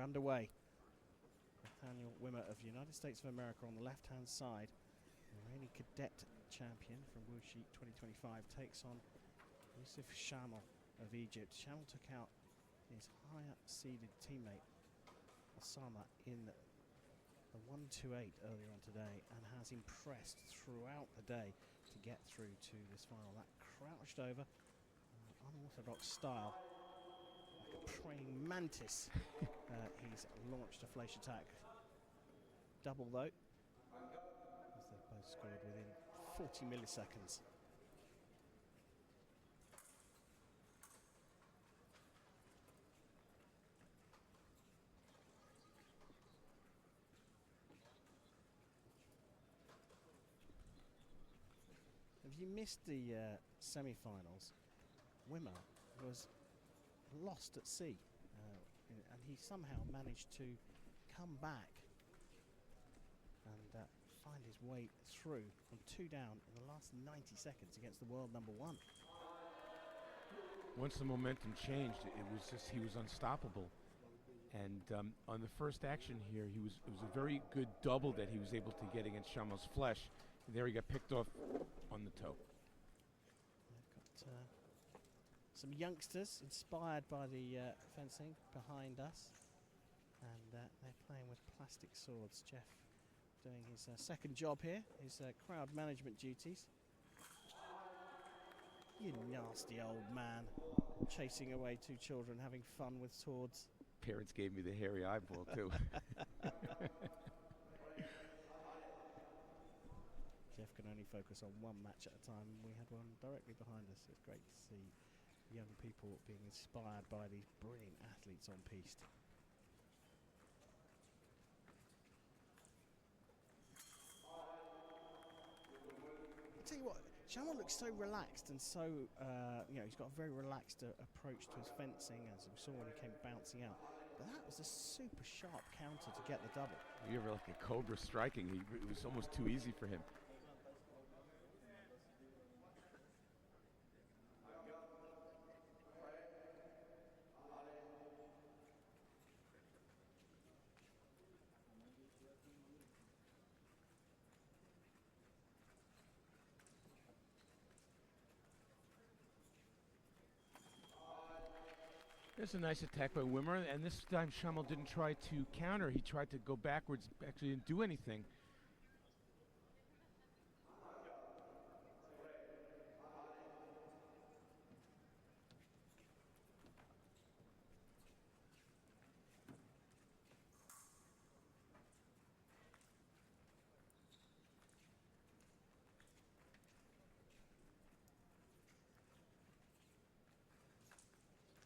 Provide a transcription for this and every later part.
underway. Nathaniel Wimmer of the United States of America on the left-hand side. The reigning cadet champion from Wuxi 2025 takes on Youssef SHAMEL of Egypt. SHAMEL took out his higher-seeded teammate Osama in the 128 earlier on today and has impressed throughout the day to get through to this final. That crouched over, unorthodox style, like a praying mantis. He's launched a flash attack. Double though, as they both scored within 40 milliseconds. If you missed the semi-finals, Wimmer was lost at sea, and he somehow managed to come back and find his way through from 2 down in the last 90 seconds against the world #1. Once the momentum changed, it was just he was unstoppable. And on the first action here, it was a very good double that he was able to get against SHAMEL's flesh. And there he got picked off on the toe. We've got some youngsters inspired by the fencing behind us, and they're playing with plastic swords. Jeff doing his second job here, his crowd management duties. You nasty old man, chasing away 2 children, having fun with swords. Parents gave me the hairy eyeball too. Jeff can only focus on one match at a time. We had one directly behind us. It's great to see young people being inspired by these brilliant athletes on piste. I'll tell you what, SHAMEL looks so relaxed and so, he's got a very relaxed approach to his fencing, as we saw when he came bouncing out. But that was a super sharp counter to get the double. You ever like a cobra striking? It was almost too easy for him. There's a nice attack by Wimmer, and this time SHAMEL didn't try to counter. He tried to go backwards, actually didn't do anything.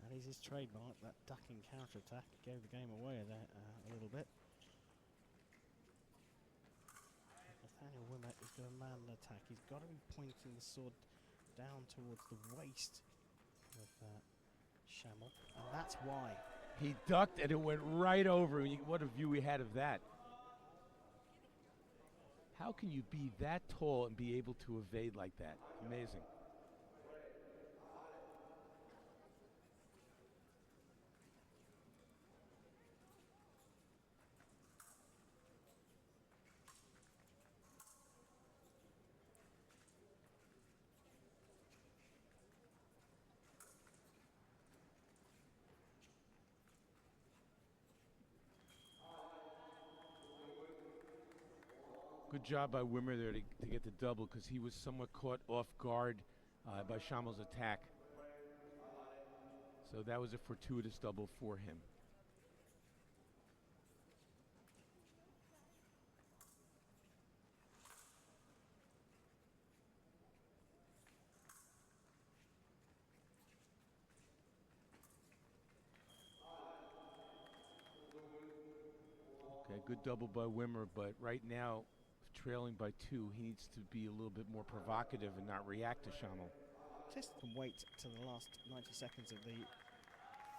That is his trademark, that ducking counter-attack. Gave the game away there a little bit. Nathaniel Wimmer is going to man the attack. He's got to be pointing the sword down towards the waist of SHAMEL, and that's why. He ducked and it went right over. What a view we had of that. How can you be that tall and be able to evade like that? Amazing. Good job by Wimmer there to get the double, because he was somewhat caught off guard by SHAMEL's attack. So that was a fortuitous double for him. Okay, good double by Wimmer, but right now, trailing by 2, he needs to be a little bit more provocative and not react to SHAMEL. Just wait to the last 90 seconds of the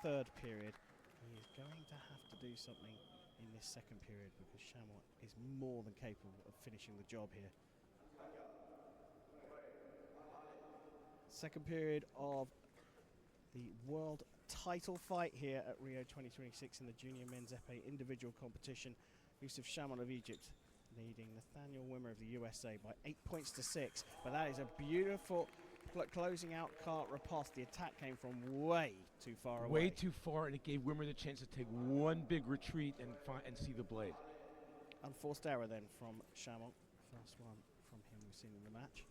third period. He is going to have to do something in this second period, because SHAMEL is more than capable of finishing the job here. Second period of the world title fight here at Rio 2026 in the junior men's EPEE individual competition. Youssef Shamel of Egypt leading Nathaniel Wimmer of the USA by 8 points to 6. But that is a beautiful closing out cart riposte. The attack came from way too far away. Way too far, and it gave Wimmer the chance to take one big retreat and see the blade. Unforced error then from Shamel. First one from him we've seen in the match.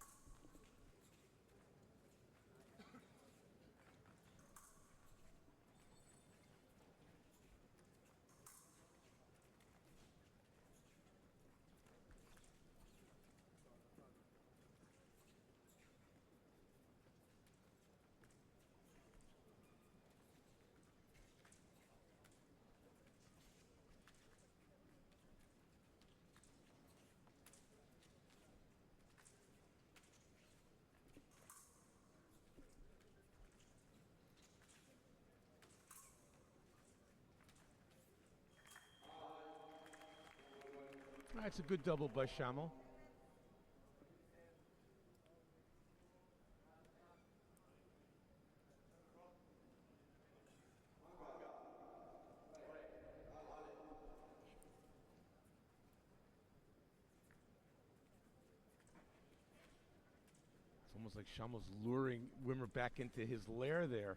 That's a good double by Shamel. It's almost like Shamel's luring Wimmer back into his lair there.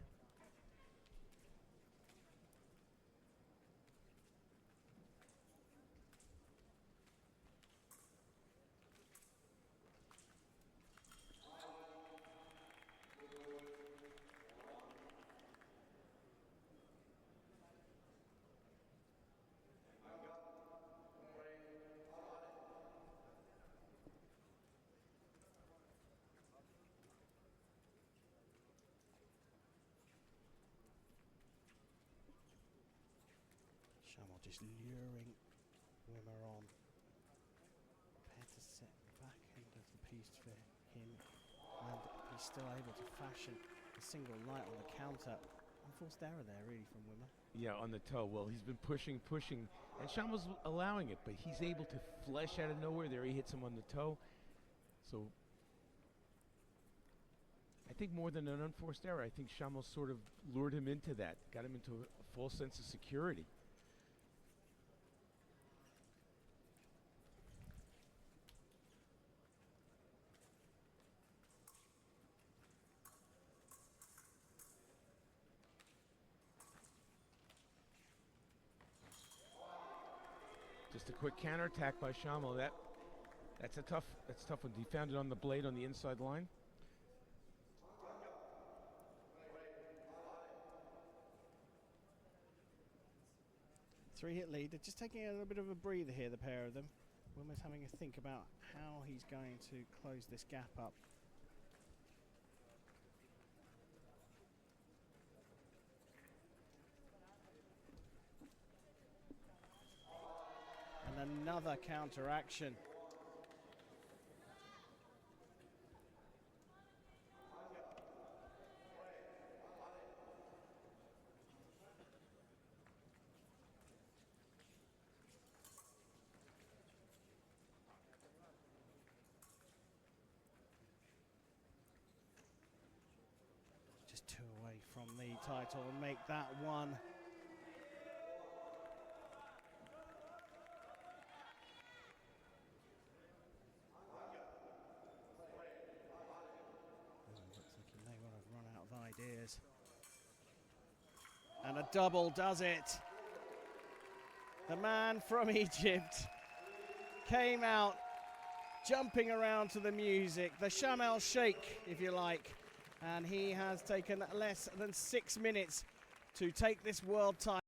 Shamel just luring Wimmer on. Prepared to set back end of the piece for him, and he's still able to fashion a single light on the counter. Unforced error there really from Wimmer. Yeah, on the toe. Well, he's been pushing, and Shamel's allowing it, but he's able to flesh out of nowhere. There he hits him on the toe. So I think more than an unforced error, I think Shamel sort of lured him into that, got him into a false sense of security. Just a quick counterattack by Shamel. That's tough one. He found it on the blade on the inside line. Three-hit lead. They're just taking a little bit of a breather here, the pair of them. Wimmer's having a think about how he's going to close this gap up. And another counteraction. Just 2 away from the title and make that one. Ideas. And a double does it. The man from Egypt came out jumping around to the music, the Shamel Shake, if you like, and he has taken less than 6 minutes to take this world title.